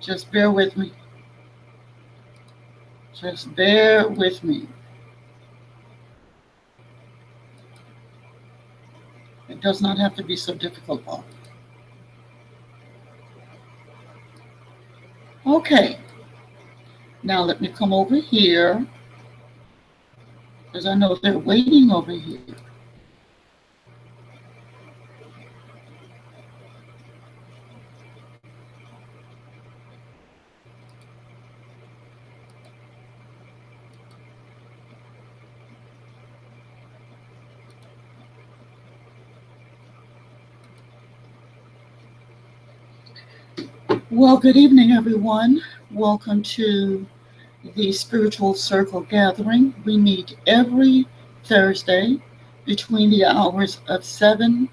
Just bear with me. Just bear with me. It does not have to be so difficult, though. Okay, now let me come over here because I know they're waiting over here. Well, good evening, everyone. Welcome to the Spiritual Circle Gathering. We meet every Thursday between the hours of 7,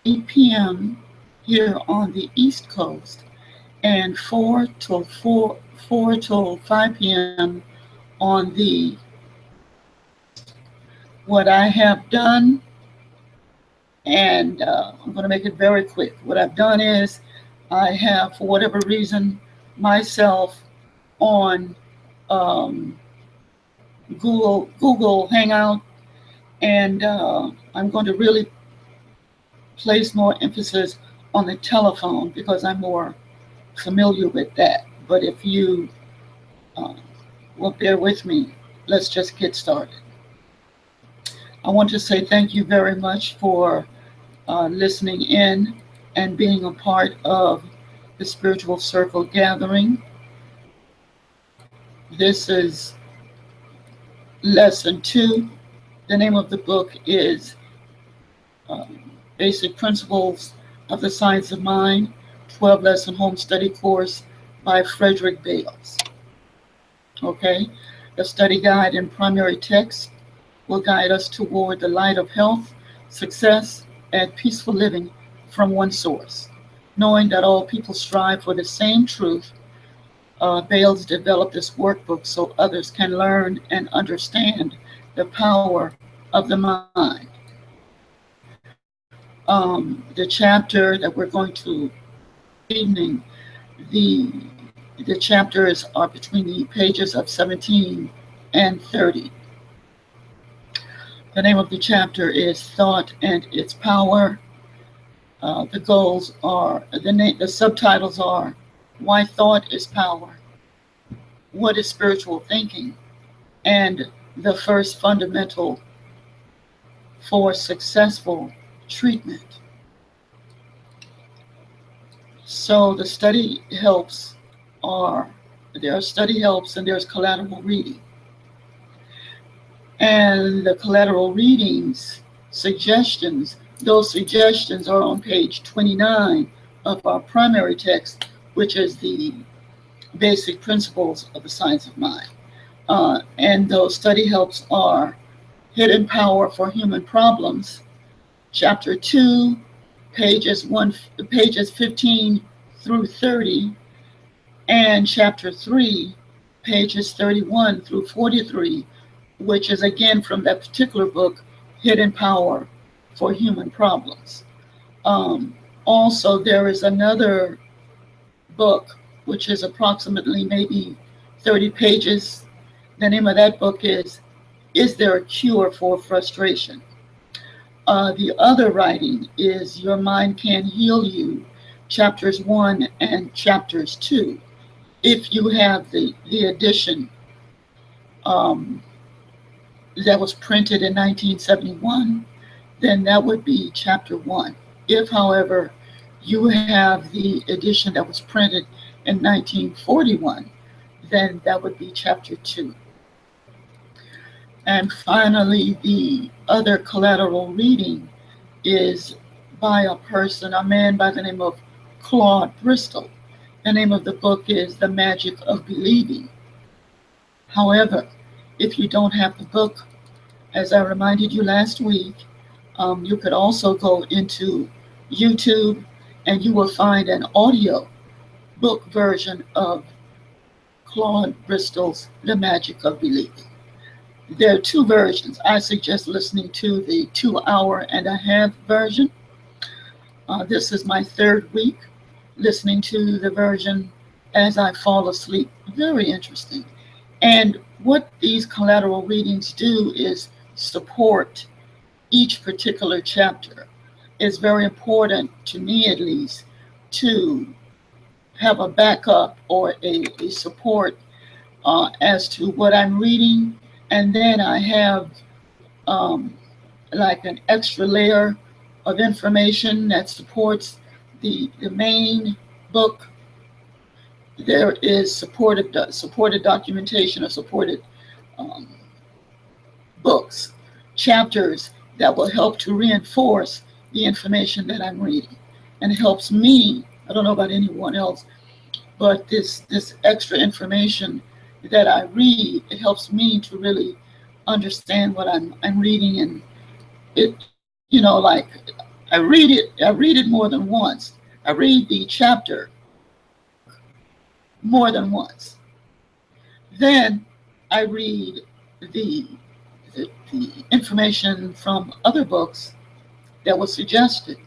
8 p.m. here on the East Coast and 4 till 5 p.m. on the what I have done, and I'm going to make it very quick. What I've done is I have, for whatever reason, myself on um, Google Hangout, and I'm going to really place more emphasis on the telephone because I'm more familiar with that. But if you uh, will bear with me, let's just get started. I want to say thank you very much for listening in and being a part of the Spiritual Circle Gathering. This is lesson 2. The name of the book is Basic Principles of the Science of Mind, 12-lesson home study course by Frederick. Okay, the study guide and primary text will guide us toward the light of health, success, and peaceful living from one source. Knowing that all people strive for the same truth, Bales developed this workbook so others can learn and understand the power of the mind. The chapter that we're going to evening, the the chapters are between the pages of 17 and 30. The name of the chapter is Thought and Its Power. The goals are, the subtitles are Why Thought is Power, What is Spiritual Thinking, and the First Fundamental for Successful Treatment. So the study helps there are study helps and there's collateral reading. And the collateral readings, those suggestions are on page 29 of our primary text, which is the Basic Principles of the Science of Mind. And those study helps are Hidden Power for Human Problems, Chapter 2, pages 15 through 30, and Chapter 3, pages 31 through 43, which is again from that particular book, Hidden Power for Human Problems. Also, there is another book, which is approximately maybe 30 pages. The name of that book is There a Cure for Frustration? The other writing is Your Mind Can Heal You, chapters 1 and chapters 2. If you have the edition that was printed in 1971, then that would be chapter 1. If, however, you have the edition that was printed in 1941, then that would be chapter 2. And finally, the other collateral reading is by a man by the name of Claude Bristol. The name of the book is The Magic of Believing. However, if you don't have the book, as I reminded you last week, you could also go into YouTube and you will find an audio book version of Claude Bristol's The Magic of Believing. There are two versions. I suggest listening to the 2.5-hour version. This is my third week listening to the version as I fall asleep. Very interesting. And what these collateral readings do is support each particular chapter. It's very important to me, at least, to have a backup or a support as to what I'm reading. And then I have like an extra layer of information that supports the main book. There is supported documentation or supported um, books, chapters that will help to reinforce the information that I'm reading. And it helps me, I don't know about anyone else, but this extra information that I read, it helps me to really understand what I'm reading. And it, like I read it more than once. I read the chapter more than once. Then I read the the information from other books that was suggested.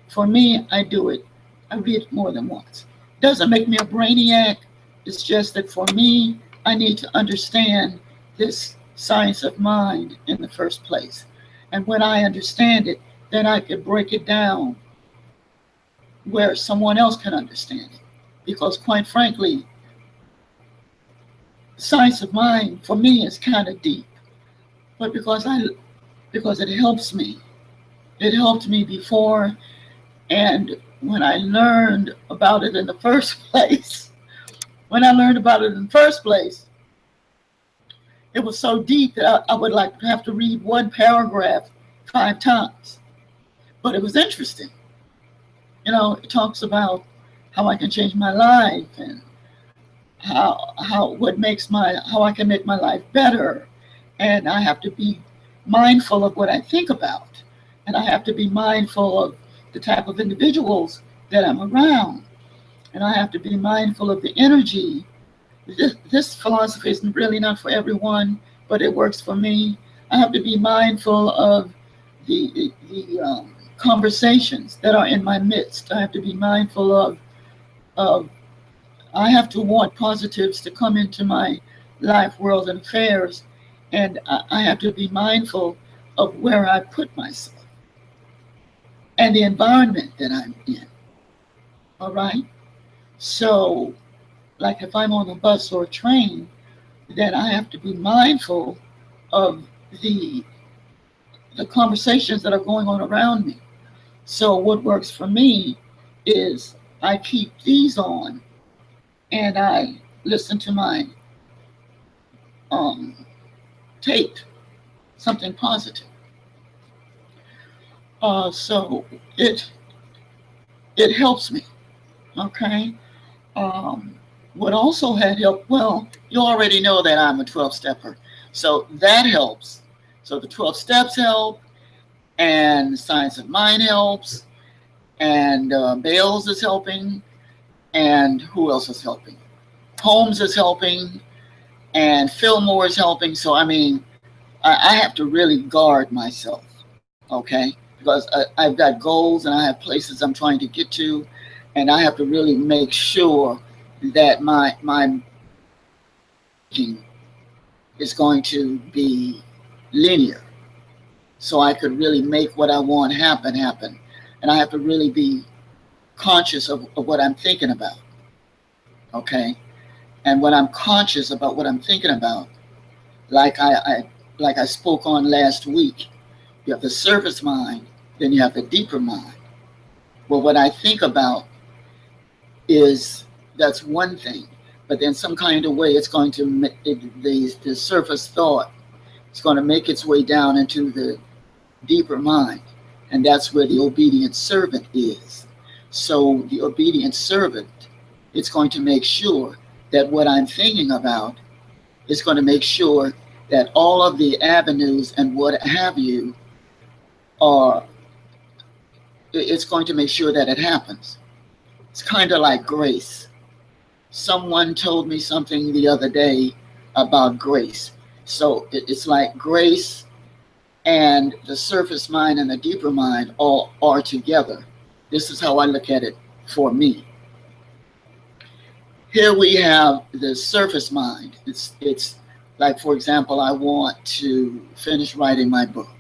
For me, I do it. I read it more than once. Doesn't make me a brainiac. It's just that for me, I need to understand this science of mind in the first place. And when I understand it, then I can break it down where someone else can understand it. Because quite frankly, science of mind for me is kind of deep. But because it helps me. It helped me before, and when I learned about it in the first place, it was so deep that I would like to have to read one paragraph 5 times. But it was interesting. It talks about how I can change my life and how I can make my life better. And I have to be mindful of what I think about. And I have to be mindful of the type of individuals that I'm around. And I have to be mindful of the energy. This philosophy is really not for everyone, but it works for me. I have to be mindful of the conversations that are in my midst. I have to be mindful of I have to want positives to come into my life, world, and affairs. And I have to be mindful of where I put myself and the environment that I'm in. All right? So, like if I'm on a bus or a train, then I have to be mindful of the conversations that are going on around me. So what works for me is I keep these on and I listen to my tape, something positive. So it helps me. Okay. What also had helped, well, you already know that I'm a 12-stepper. So that helps. So the 12 steps help, and the science of mind helps, and Bales is helping, and who else is helping? Holmes is helping, and Fillmore is helping. So, I mean, I have to really guard myself, okay? Because I've got goals and I have places I'm trying to get to, and I have to really make sure that my thinking is going to be linear, so I could really make what I want happen. And I have to really be conscious of what I'm thinking about, okay? And when I'm conscious about what I'm thinking about, like I spoke on last week, you have the surface mind, then you have the deeper mind. Well, what I think about that's one thing, but then some kind of way it's going to the surface thought, it's going to make its way down into the deeper mind, and that's where the obedient servant is. So the obedient servant, it's going to make sure that what I'm thinking about is going to make sure that all of the avenues and what have you are, it's going to make sure that it happens. It's kind of like grace. Someone told me something the other day about grace. So it's like grace and the surface mind and the deeper mind all are together. This is how I look at it for me. Here we have the surface mind. It's like, for example, I want to finish writing my book.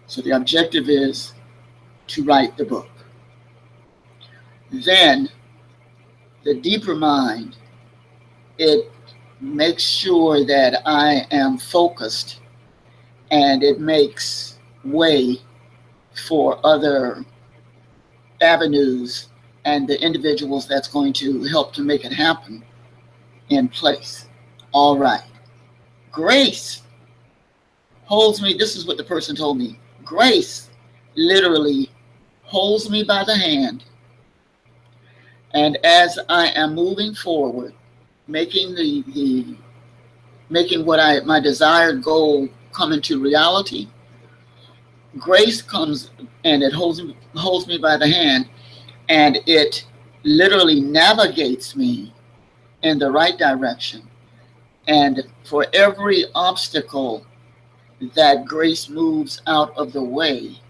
So the objective is to write the book. Then the deeper mind, it makes sure that I am focused, and it makes way for other avenues and the individuals that's going to help to make it happen in place. All right. Grace holds me. This is what the person told me. Grace literally holds me by the hand, and as I am moving forward, making making what my desired goal come into reality, grace comes and it holds me by the hand, and it literally navigates me in the right direction. And for every obstacle that grace moves out of the way,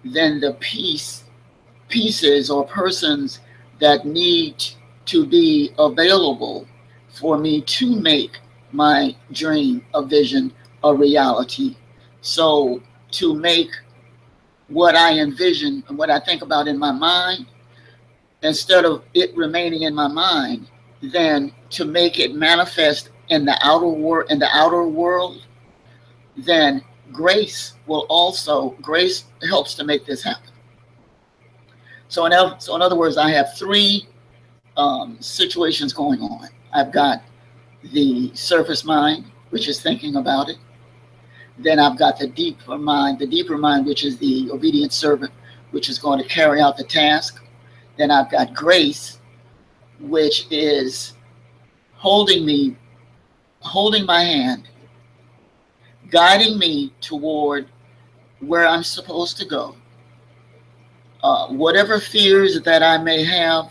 then the pieces or persons that need to be available for me to make my dream, a vision, a reality. So to make what I envision and what I think about in my mind, instead of it remaining in my mind, then to make it manifest in the outer world, then grace helps to make this happen. So in other words, I have three situations going on. I've got the surface mind, which is thinking about it. Then I've got the deeper mind, which is the obedient servant, which is going to carry out the task. Then I've got grace, which is holding my hand, guiding me toward where I'm supposed to go. Whatever fears that I may have,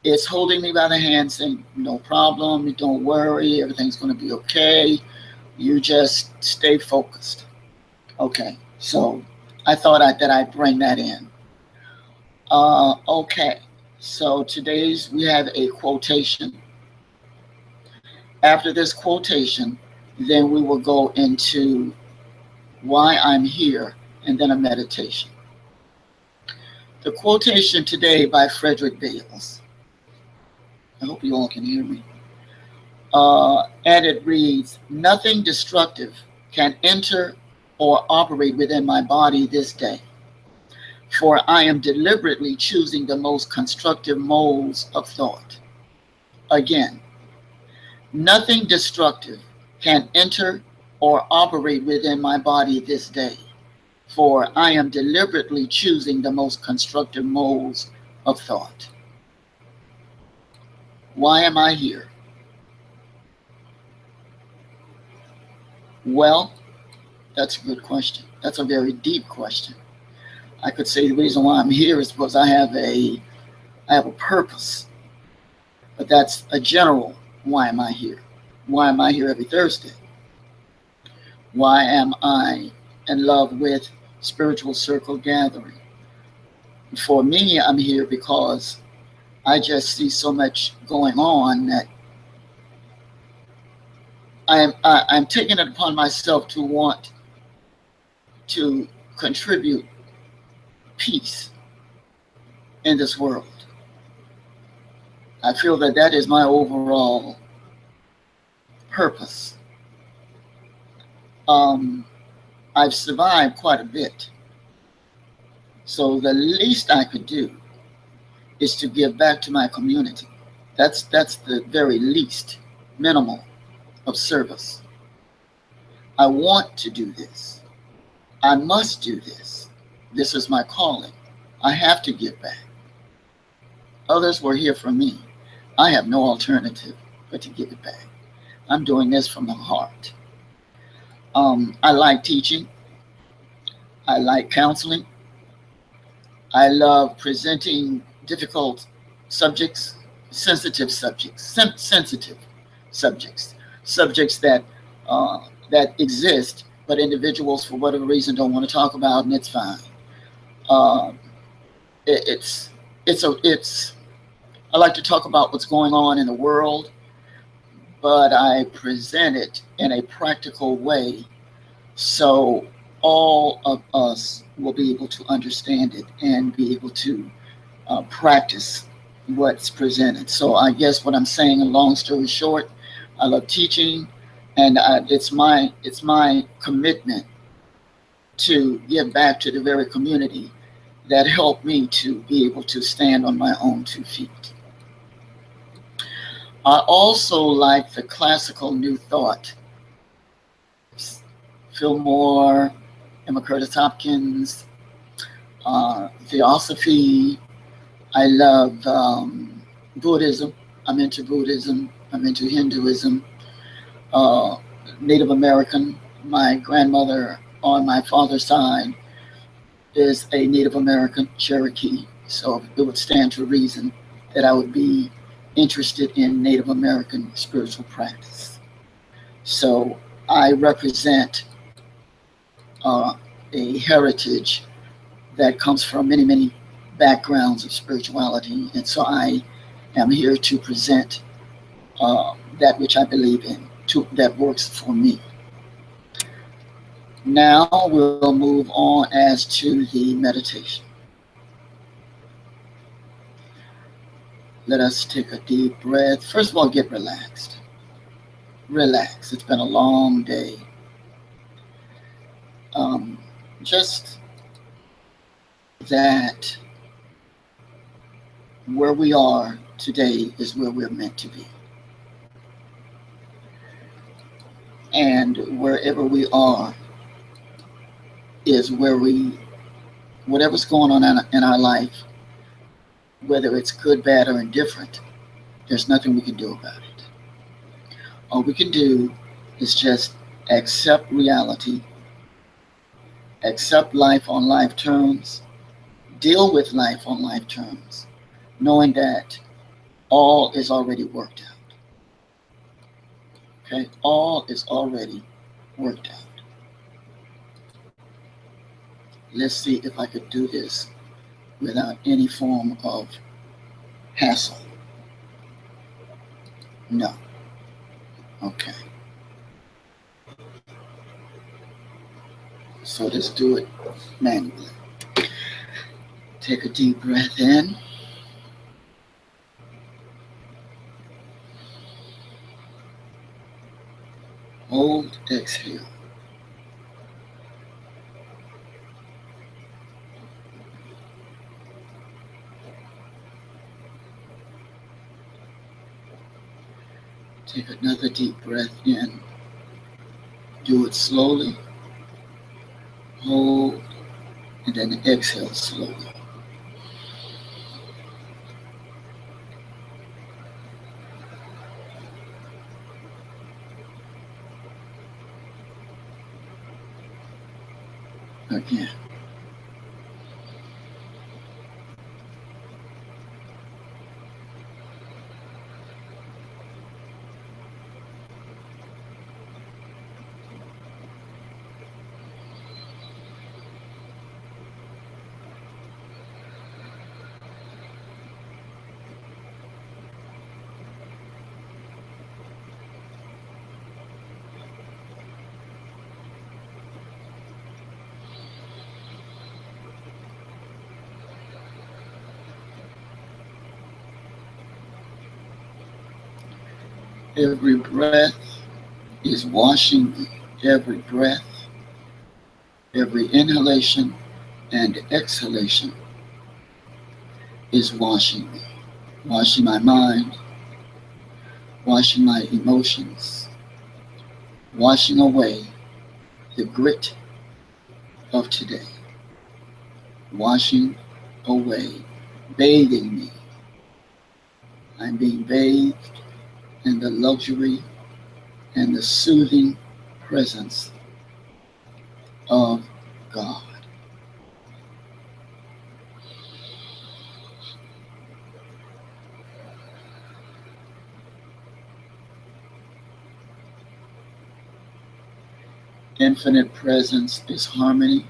it's holding me by the hand saying, no problem, don't worry, everything's going to be okay. You just stay focused. Okay, so I thought that I'd bring that in. Okay, so we have a quotation. After this quotation, then we will go into why I'm here, and then a meditation. The quotation today by Frederick. I hope you all can hear me. And it reads, "Nothing destructive can enter or operate within my body this day, for I am deliberately choosing the most constructive modes of thought." Again, nothing destructive can enter or operate within my body this day, for I am deliberately choosing the most constructive modes of thought. Why am I here? Well, that's a good question. That's a very deep question. I could say the reason why I'm here is because I have a purpose, but that's a general why am I here? Why am I here every Thursday? Why am I in love with Spiritual Circle Gathering? For me, I'm here because I just see so much going on that I'm taking it upon myself to want to contribute peace in this world. I feel that is my overall purpose. I've survived quite a bit. So the least I could do is to give back to my community. That's the very least, minimal of service. I want to do this. I must do this. This is my calling. I have to give back. Others were here for me. I have no alternative but to give it back. I'm doing this from the heart. I like teaching. I like counseling. I love presenting difficult subjects, sensitive subjects that exist, but individuals for whatever reason don't want to talk about, and it's fine. It's I like to talk about what's going on in the world, but I present it in a practical way so all of us will be able to understand it and be able to practice what's presented. So I guess what I'm saying, a long story short, I love teaching, and it's my commitment to give back to the very community that helped me to be able to stand on my own 2 feet. I also like the classical New Thought, Fillmore, Emma Curtis Hopkins, Theosophy. I love Buddhism. I'm into Buddhism. I'm into Hinduism. Uh, Native American. My grandmother on my father's side is a Native American Cherokee, so it would stand to reason that I would be interested in Native American spiritual practice. So I represent uh, a heritage that comes from many, many backgrounds of spirituality, and so I am here to present that which I believe in, that works for me. Now we'll move on as to the meditation. Let us take a deep breath. First of all, get relaxed. Relax. It's been a long day. Just that where we are today is where we're meant to be. And wherever we are is where whatever's going on in our life, whether it's good, bad, or indifferent, there's nothing we can do about it. All we can do is just accept reality, accept life on life terms, deal with life on life terms, knowing that all is already worked out. Okay? All is already worked out. Let's see if I could do this without any form of hassle. No. Okay. So let's do it manually. Take a deep breath in. Hold, exhale. Take another deep breath in. Do it slowly. Hold, and then exhale slowly. Again. Every breath is washing me. Every breath, every inhalation and exhalation is washing me. Washing my mind, washing my emotions, washing away the grit of today. Washing away, bathing me. I'm being bathed in the luxury and the soothing presence of God. Infinite presence is harmony,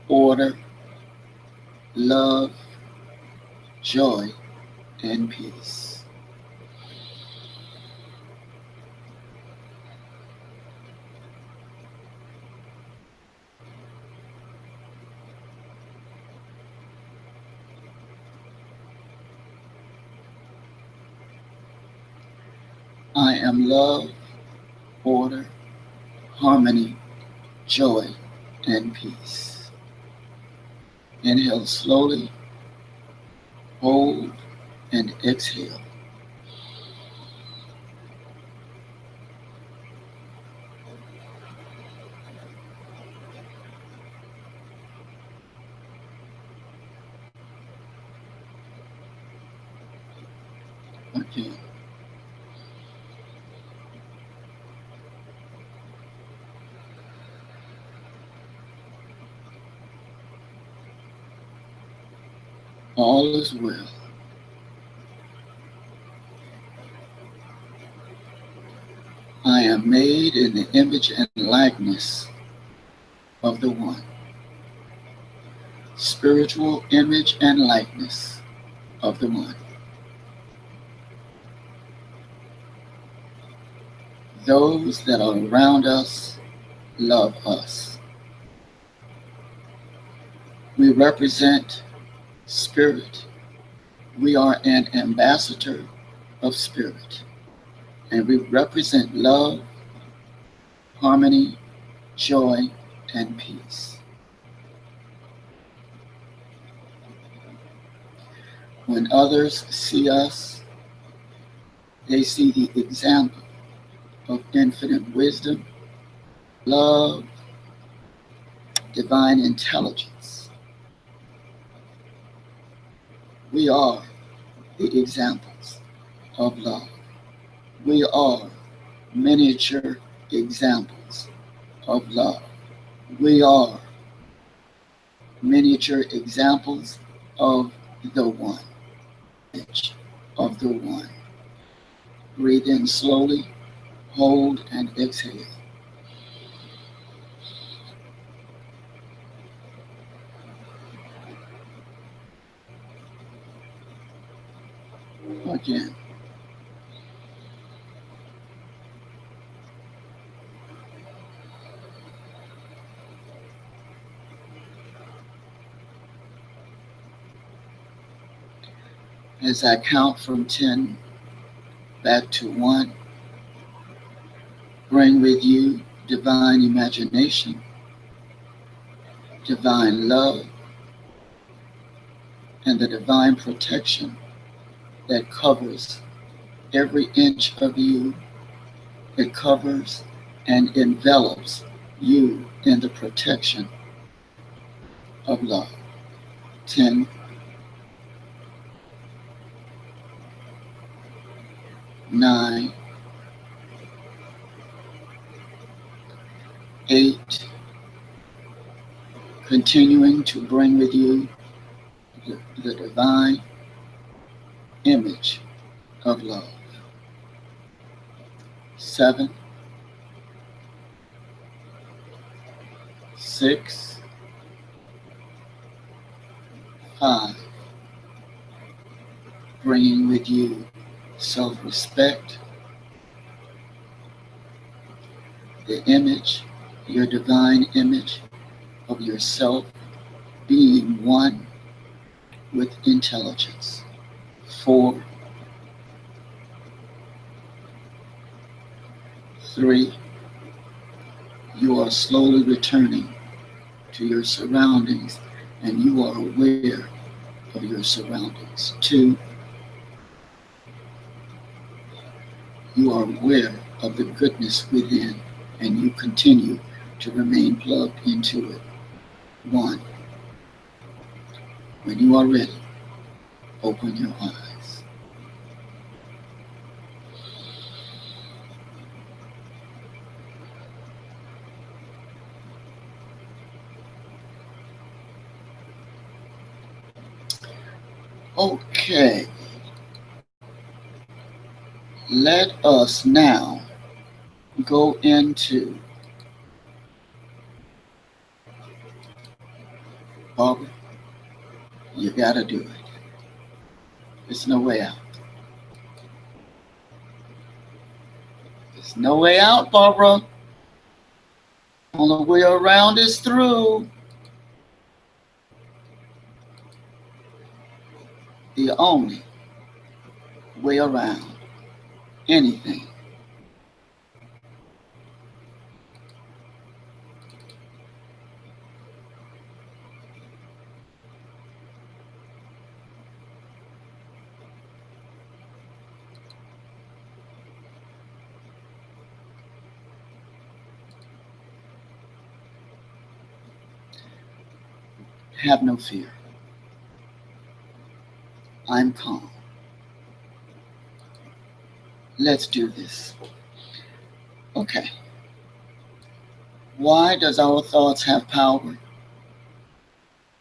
order, love, joy, and peace. I am love, order, harmony, joy, and peace. Inhale slowly, hold, and exhale. Again. All is well. I am made in the image and likeness of the One. Spiritual image and likeness of the One. Those that are around us love us. We represent spirit. We are an ambassador of spirit. And we represent love, harmony, joy, and peace. When others see us, they see the example of infinite wisdom, love, divine intelligence. We are the examples of love. We are miniature examples of love. We are miniature examples of the One. Of the One. Breathe in slowly, hold, and exhale. Again. As I count from 10 back to 1, bring with you divine imagination, divine love, and the divine protection that covers every inch of you. It covers and envelops you in the protection of love. 10, 9, 8, continuing to bring with you the divine image of love. 7, 6, 5, bringing with you self-respect, the image, your divine image of yourself being one with intelligence. 4, 3, you are slowly returning to your surroundings and you are aware of your surroundings. 2, you are aware of the goodness within and you continue to remain plugged into it. 1, when you are ready, open your eyes. Okay, let us now go into Barbara, you gotta do it. There's no way out. There's no way out, Barbara. Only way around is through. The only way around anything. Have no fear. I'm calm. Let's do this. Okay. Why does our thoughts have power?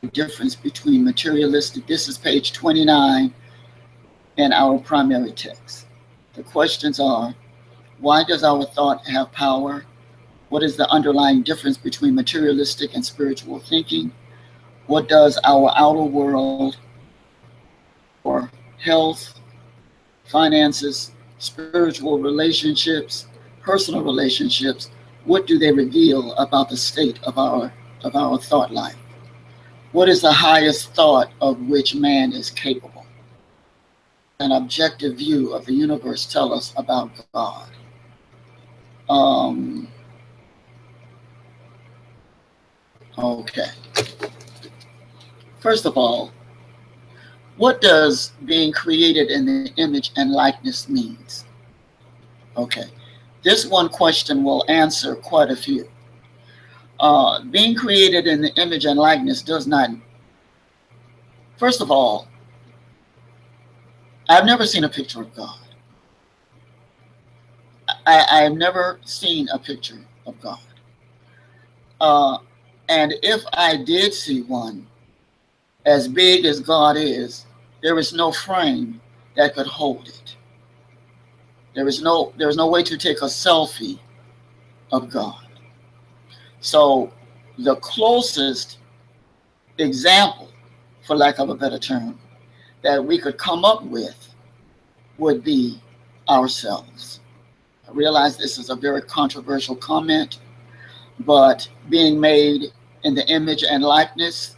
The difference between materialistic, this is page 29 in our primary text. The questions are, why does our thought have power? What is the underlying difference between materialistic and spiritual thinking? What does our outer world or health, finances, spiritual relationships, personal relationships, what do they reveal about the state of our thought life? What is the highest thought of which man is capable? An objective view of the universe tell us about God. Okay. First of all, what does being created in the image and likeness means? Okay. This one question will answer quite a few. Being created in the image and likeness does not, first of all, I've never seen a picture of God. I've never seen a picture of God. And if I did see one, as big as God is, there is no frame that could hold it. There's no way to take a selfie of God. So the closest example, for lack of a better term, that we could come up with would be ourselves. I realize this is a very controversial comment, but being made in the image and likeness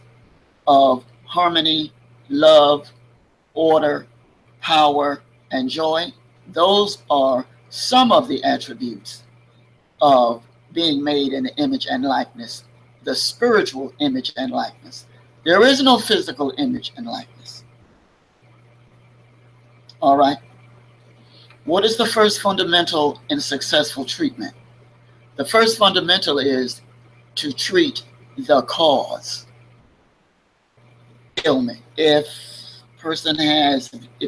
of harmony, love, order, power, and joy, those are some of the attributes of being made in the image and likeness, the spiritual image and likeness. There is no physical image and likeness. All right. What is the first fundamental in successful treatment? The first fundamental is to treat the cause. Ailment. If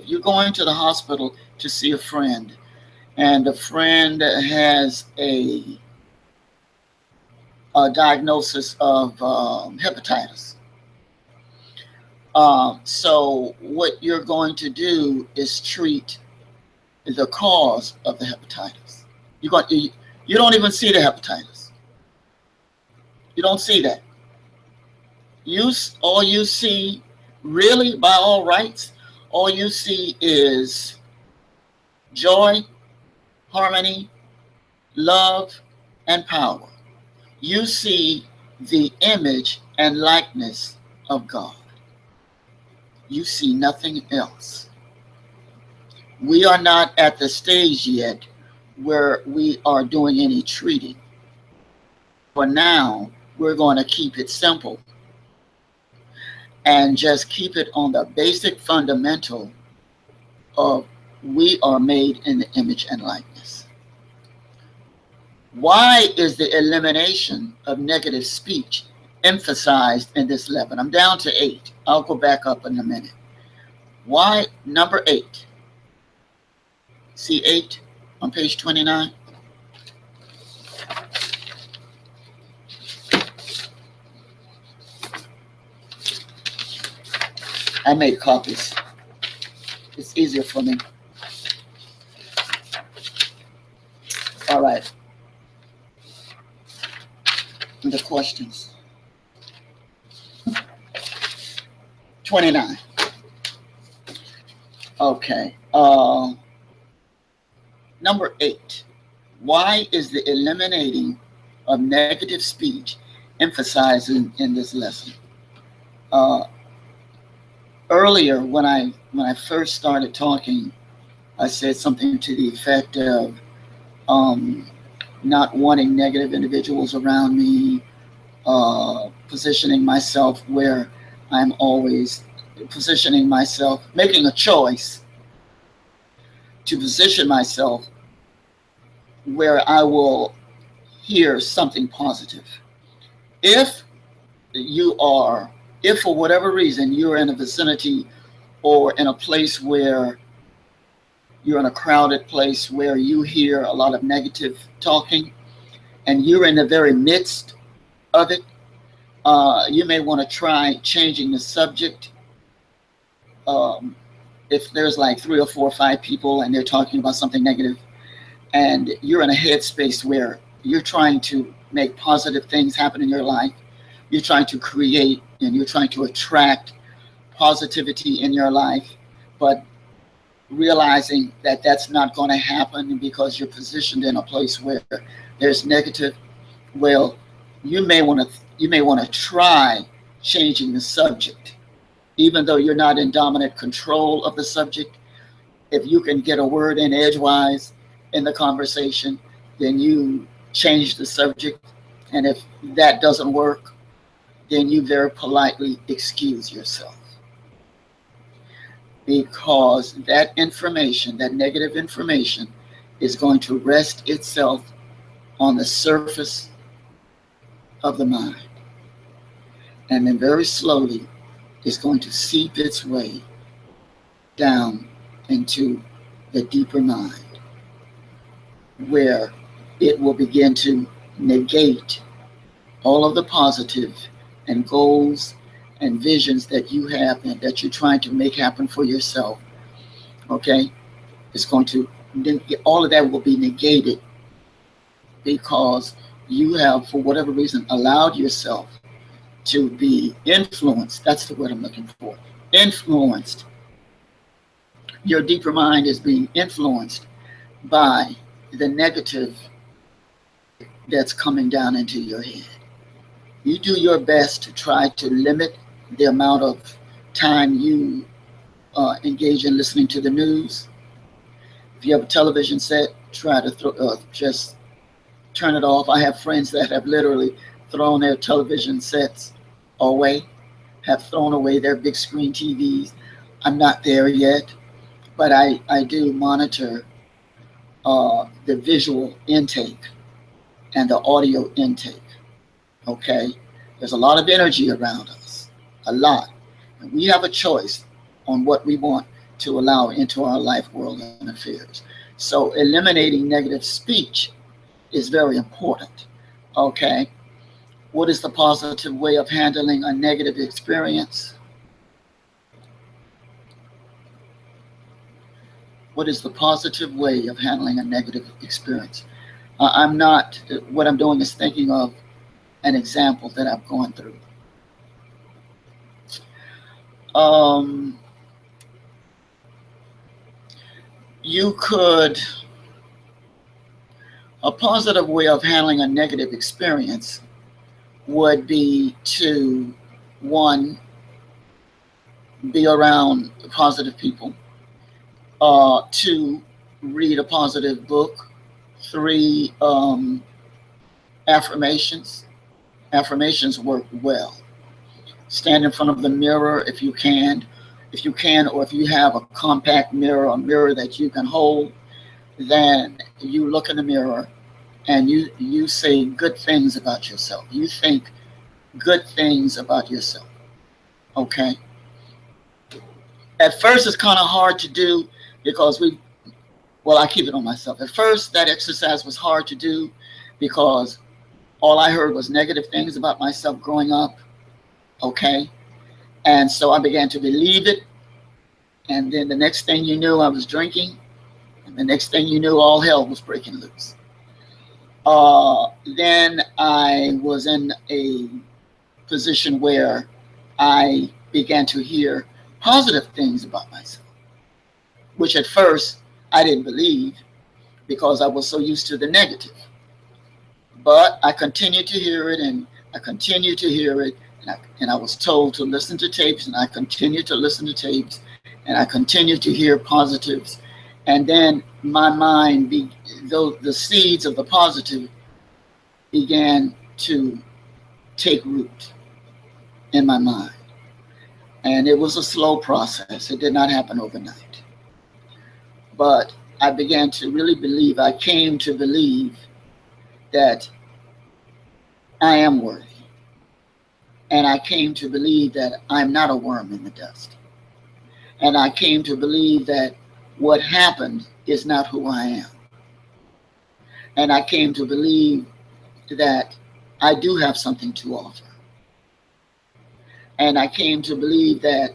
you're going to the hospital to see a friend, and the friend has a diagnosis of hepatitis. So what you're going to do is treat the cause of the hepatitis. You don't even see the hepatitis. You don't see that. All you see, really, by all rights, all you see is joy, harmony, love, and power. You see the image and likeness of God. You see nothing else. We are not at the stage yet where we are doing any treating. For now, we're going to keep it simple and just keep it on the basic fundamental of we are made in the image and likeness. Why is the elimination of negative speech emphasized in this 11? I'm down to 8. I'll go back up in a minute. Why number 8? See 8 on page 29? I made copies. It's easier for me. All right. The questions. 29. Okay. Number 8. Why is the eliminating of negative speech emphasized in this lesson? Uh, Earlier, when I first started talking, I said something to the effect of um, not wanting negative individuals around me, positioning myself where I'm always positioning myself, making a choice to position myself where I will hear something positive. If you are, if for whatever reason you're in a vicinity or in a place where you're in a crowded place where you hear a lot of negative talking and you're in the very midst of it, you may want to try changing the subject. Um, if there's like 3 or 4 or 5 people and they're talking about something negative, and you're in a headspace where you're trying to make positive things happen in your life, you're trying to create and you're trying to attract positivity in your life, but realizing that that's not going to happen because you're positioned in a place where there's negative, well, you may want to try changing the subject, even though you're not in dominant control of the subject. If you can get a word in edgewise in the conversation, then you change the subject. And if that doesn't work, then you very politely excuse yourself. Because that information, that negative information, is going to rest itself on the surface of the mind. And then very slowly, it's going to seep its way down into the deeper mind, where it will begin to negate all of the positive and goals and visions that you have and that you're trying to make happen for yourself. Okay? It's going to, all of that will be negated because you have, for whatever reason, allowed yourself to be influenced. That's the word I'm looking for. Influenced. Your deeper mind is being influenced by the negative that's coming down into your head. You do your best to try to limit the amount of time you engage in listening to the news. If you have a television set, try to just turn it off. I have friends that have literally thrown their television sets away, have thrown away their big screen TVs. I'm not there yet, but I do monitor the visual intake and the audio intake. Okay? There's a lot of energy around us, a lot. And we have a choice on what we want to allow into our life, world, and affairs. So eliminating negative speech is very important. Okay? What is the positive way of handling a negative experience? What is the positive way of handling a negative experience? I'm not, what I'm doing is thinking of an example that I've gone through. You could, a positive way of handling a negative experience would be to, one, be around positive people, two, read a positive book, three, affirmations. Affirmations work well. Stand in front of the mirror if you can, or if you have a compact mirror, a mirror that you can hold, then you look in the mirror and you say good things about yourself. You think good things about yourself. Okay? At first, it's kind of hard to do because I keep it on myself. At first, that exercise was hard to do because all I heard was negative things about myself growing up. Okay? And so I began to believe it. And then the next thing you knew, I was drinking. And the next thing you knew, all hell was breaking loose. Then I was in a position where I began to hear positive things about myself. which at first I didn't believe because I was so used to the negative. But I continued to hear it, and I continued to hear it, and I was told to listen to tapes, and I continued to listen to tapes, and I continued to hear positives. And then my mind, the seeds of the positive began to take root in my mind. And it was a slow process. It did not happen overnight. But I began to really believe, I came to believe that I am worthy. And I came to believe that I'm not a worm in the dust. And I came to believe that what happened is not who I am. And I came to believe that I do have something to offer. And I came to believe that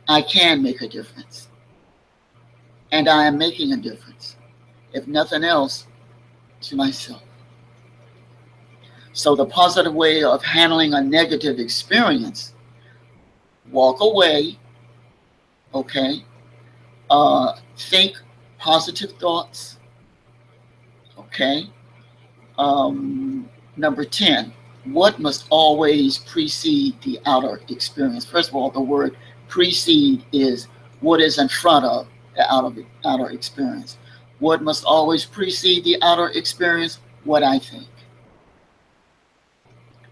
I can make a difference. And I am making a difference, if nothing else, to myself. So the positive way of handling a negative experience, walk away, okay? Think positive thoughts, okay? Number 10, what must always precede the outer experience? First of all, the word precede is what is in front of the outer experience. What must always precede the outer experience? What I think.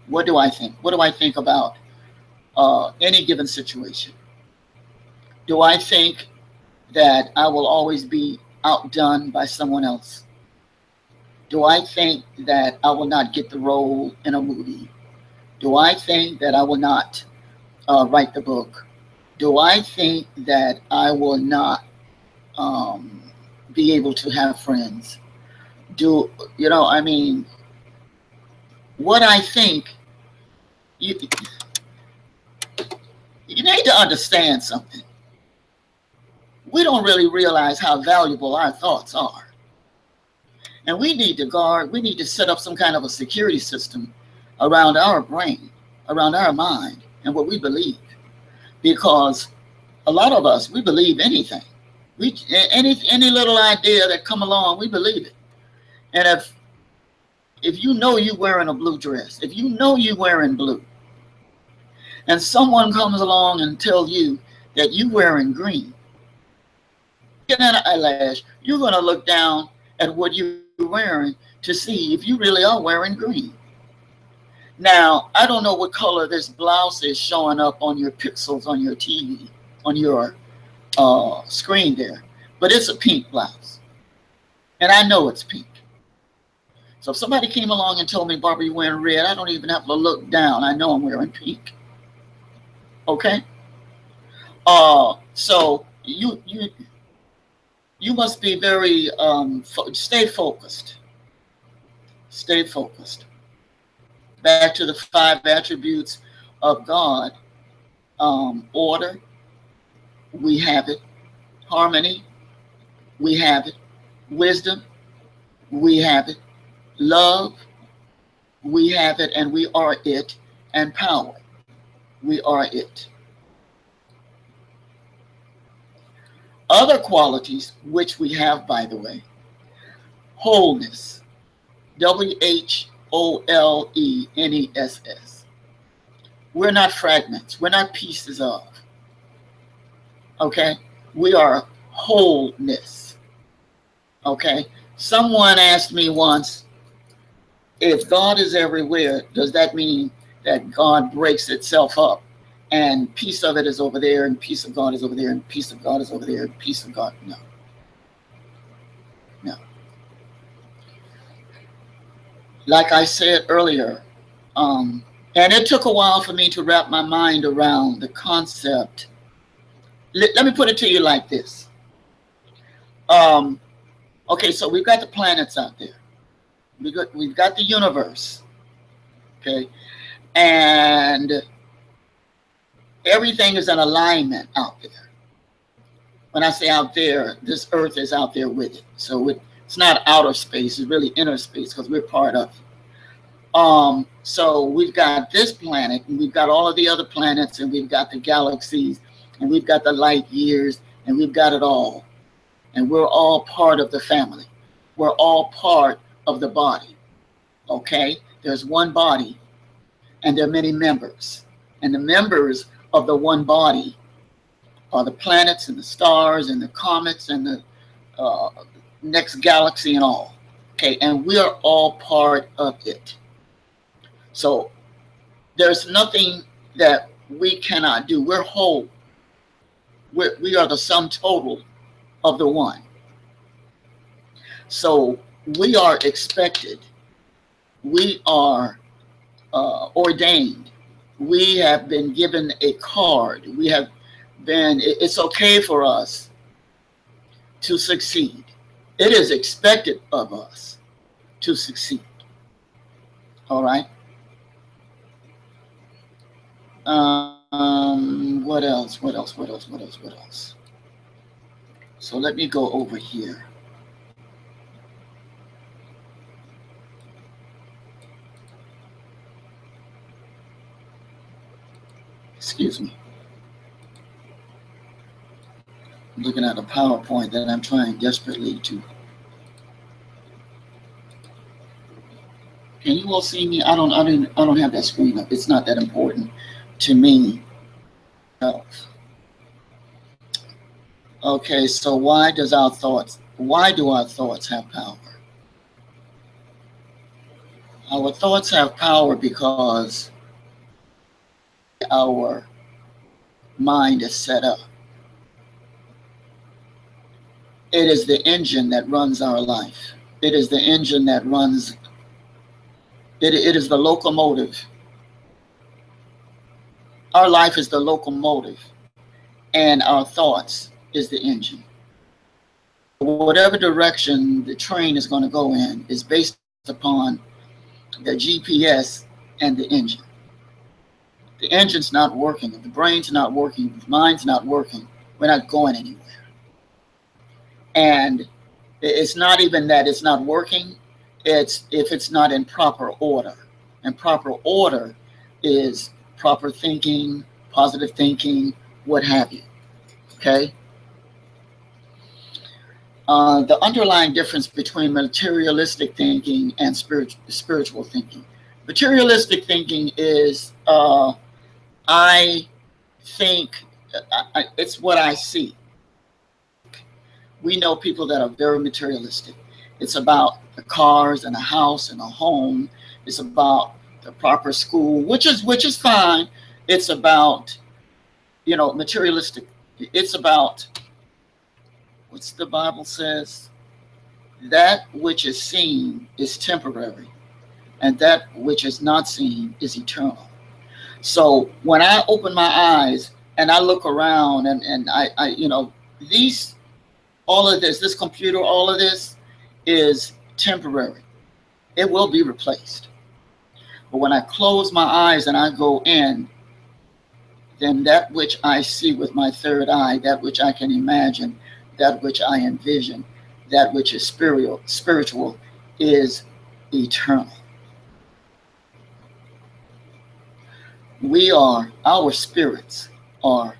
What do I think? What do I think about any given situation? Do I think that I will always be outdone by someone else? Do I think that I will not get the role in a movie? Do I think that I will not write the book? Do I think that I will not be able to have friends? What I think, you need to understand something. We don't really realize how valuable our thoughts are. And we need to set up some kind of a security system around our brain, around our mind, and what we believe. Because a lot of us, we believe anything. Any little idea that come along, we believe it. And if you know you're wearing a blue dress, if you know you're wearing blue, and someone comes along and tells you that you're wearing green, get an eyelash, you're going to look down at what you're wearing to see if you really are wearing green. Now, I don't know what color this blouse is showing up on your pixels on your TV, on your screen there, but it's a pink blouse. And I know it's pink. So if somebody came along and told me, Barbara, you're wearing red, I don't even have to look down. I know I'm wearing pink. Okay? So you must be very, stay focused. Stay focused. Back to the 5 attributes of God. Order, we have it. Harmony, we have it. Wisdom, we have it. Love, we have it, and we are it. And power, we are it. Other qualities, which we have, by the way, wholeness, WHOLENESS. We're not fragments. We're not pieces of. Okay? We are wholeness. Okay? Someone asked me once, if God is everywhere, does that mean that God breaks itself up and piece of it is over there and piece of God is over there and piece of God is over there and piece of God? No. No. Like I said earlier, and it took a while for me to wrap my mind around the concept. Let me put it to you like this. Okay, so we've got the planets out there. We've got the universe. Okay, and everything is in alignment out there. When I say out there, this Earth is out there with it. So it's not outer space, it's really inner space because we're part of it. So we've got this planet, and we've got all of the other planets, and we've got the galaxies, and we've got the light years, and we've got it all. and we're all part of the family. We're all part of the body. Okay? There's one body, and there are many members. And the members of the one body are the planets and the stars and the comets and the next galaxy and all. Okay? And we are all part of it. So there's nothing that we cannot do. We're whole. We are the sum total of the one. So we are expected. We are ordained. We have been given a card. We have been, it's okay for us to succeed. It is expected of us to succeed. All right. What else? What else? What else? What else? What else? So let me go over here. Excuse me. I'm looking at a PowerPoint that I'm trying desperately to. Can you all see me? I don't have that screen up. It's not that important to me. Okay, so why do our thoughts have power? Our thoughts have power because our mind is set up. It is the engine that runs our life. It is the engine that runs, it is the locomotive. Our life is the locomotive, and our thoughts is the engine. Whatever direction the train is going to go in is based upon the GPS and the engine. The engine's not working, if the brain's not working, if the mind's not working, we're not going anywhere. And it's not even that it's not working, it's if it's not in proper order. And proper order is proper thinking, positive thinking, what have you. Okay? The underlying difference between materialistic thinking and spiritual thinking. Materialistic thinking is, I think, it's what I see. We know people that are very materialistic. It's about the cars and a house and a home. It's about the proper school, which is fine. It's about, materialistic. It's about, what's the Bible says? That which is seen is temporary, and that which is not seen is eternal. So when I open my eyes and I look around and I all of this computer, all of this is temporary. It will be replaced. But when I close my eyes and I go in, then that which I see with my third eye, that which I can imagine, that which I envision, that which is spiritual is eternal. Our spirits are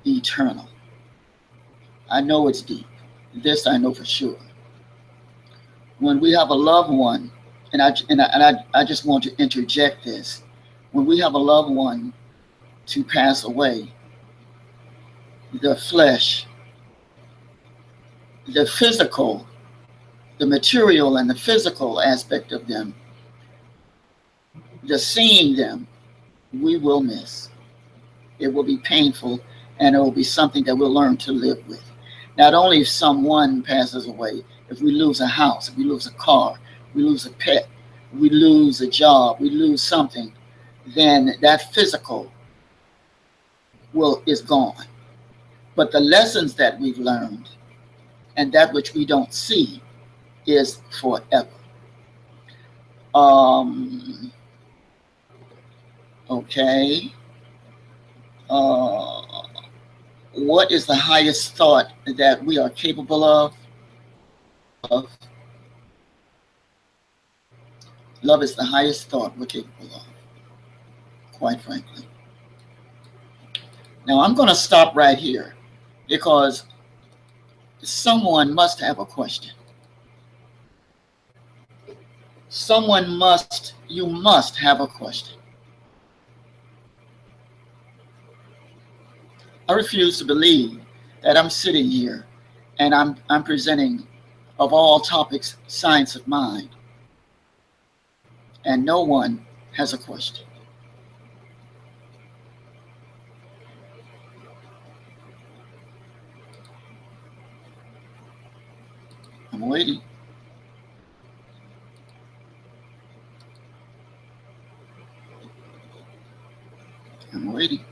eternal. I know it's deep. This I know for sure. When we have a loved one, and I just want to interject this. When we have a loved one to pass away, the flesh, the physical, the material and the physical aspect of them, the seeing them, we will miss. It will be painful, and it will be something that we'll learn to live with. Not only if someone passes away, if we lose a house, if we lose a car, we lose a pet, we lose a job, we lose something, then that physical is gone. But the lessons that we've learned and that which we don't see is forever. Okay. What is the highest thought that we are capable of? Love is the highest thought we're capable of, quite frankly. Now I'm going to stop right here because Someone must have a question. You must have a question. I refuse to believe that I'm sitting here and I'm presenting, of all topics, science of mind, and no one has a question. I'm waiting. I'm waiting.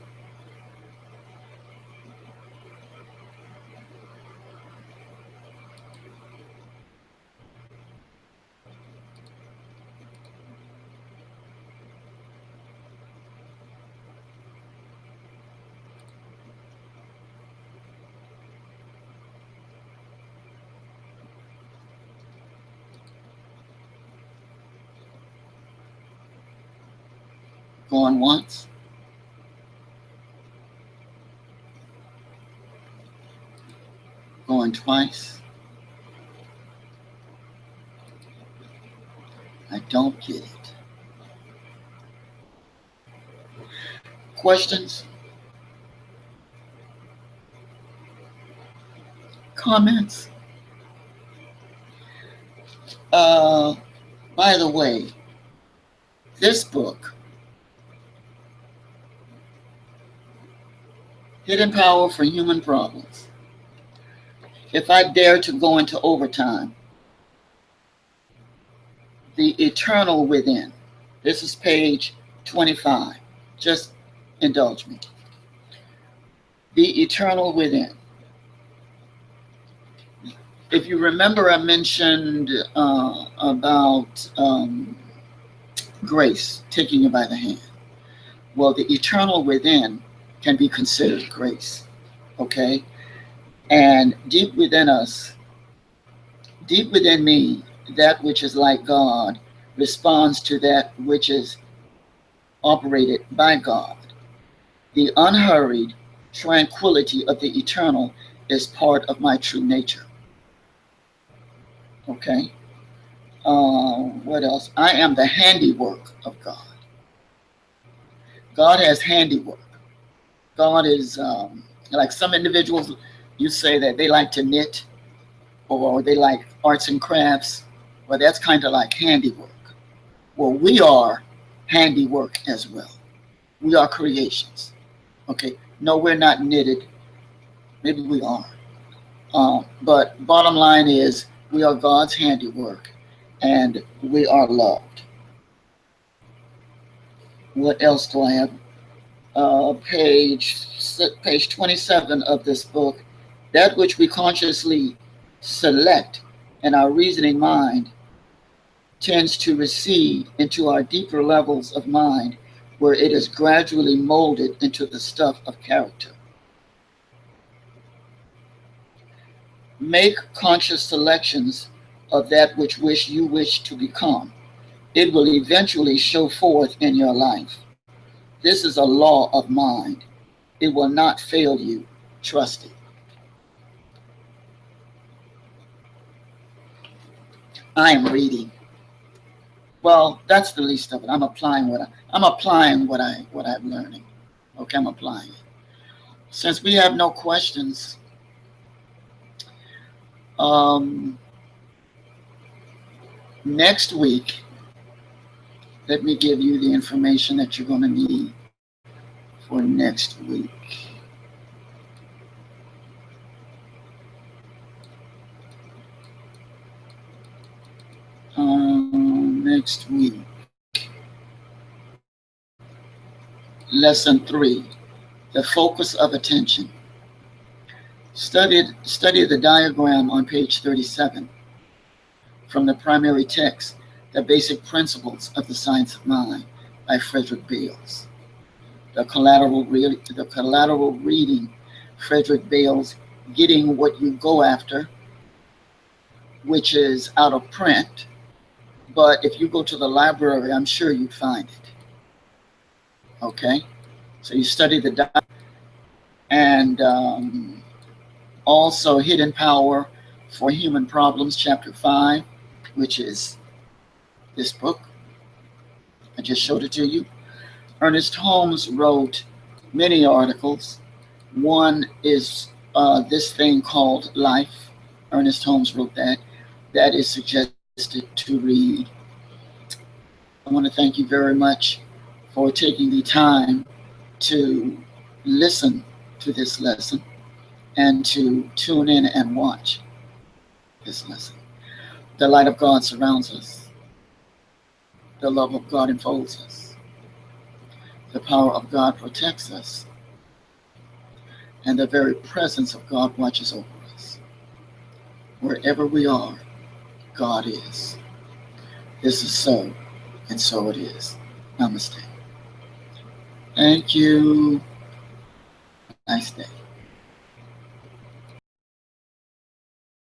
Going once. Going twice. I don't get it. Questions? Comments? By the way, this book, Hidden Power for Human Problems, if I dare to go into overtime, The Eternal Within. This is page 25. Just indulge me. The Eternal Within. If you remember, I mentioned about grace, taking you by the hand. Well, the eternal within can be considered grace, okay? And deep within us, deep within me, that which is like God responds to that which is operated by God. The unhurried tranquility of the eternal is part of my true nature, okay? What else? I am the handiwork of God. God has handiwork. God is like some individuals, you say that they like to knit or they like arts and crafts. Well, that's kind of like handiwork. Well, we are handiwork as well. We are creations. Okay. No, we're not knitted. Maybe we are. But bottom line is we are God's handiwork and we are loved. What else do I have? Page 27 of this book, that which we consciously select in our reasoning mind tends to recede into our deeper levels of mind, where it is gradually molded into the stuff of character. Make conscious selections of that which you wish to become. It will eventually show forth in your life. This is a law of mind. It will not fail you. Trust it. I am reading. Well, that's the least of it. I'm applying what I'm learning. Okay, I'm applying it. Since we have no questions, next week, let me give you the information that you're going to need for next week. Next week, lesson 3, the focus of attention. Study the diagram on page 37 from the primary text, The Basic Principles of the Science of Mind by Frederick Bales. The collateral reading, Frederick Bales, Getting What You Go After, which is out of print, but if you go to the library, I'm sure you'd find it. Okay? So you study the diagram, and Also, Hidden Power for Human Problems, Chapter 5, which is this book. I just showed it to you. Ernest Holmes wrote many articles. One is this thing called Life. Ernest Holmes wrote that. That is suggested to read. I want to thank you very much for taking the time to listen to this lesson and to tune in and watch this lesson. The light of God surrounds us. The love of God enfolds us. The power of God protects us. And the very presence of God watches over us. Wherever we are, God is. This is so, and so it is. Namaste. Thank you. Nice day.